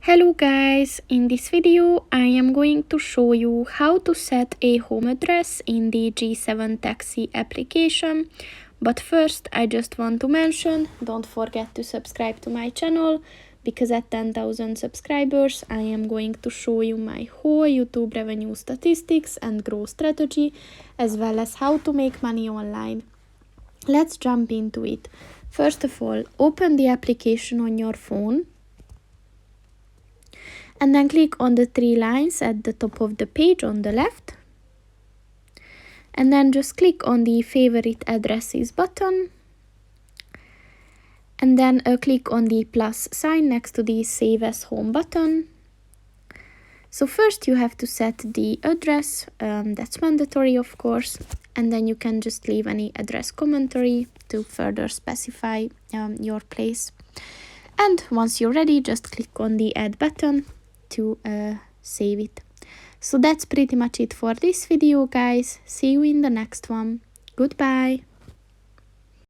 Hello guys, in this video I am going to show you how to set a home address in the G7 Taxi application. But first I just want to mention, don't forget to subscribe to my channel, because at 10,000 subscribers I am going to show you my whole YouTube revenue statistics and growth strategy, as well as how to make money online. Let's jump into it. First of all, open the application on your phone. And then click on the three lines at the top of the page on the left. And then just click on the favorite addresses button. And then click on the plus sign next to the save as home button. So first you have to set the address, that's mandatory of course. And then you can just leave any address commentary to further specify your place. And once you're ready, just click on the add button to save it. So that's pretty much it for this video, guys. See you in the next one. Goodbye.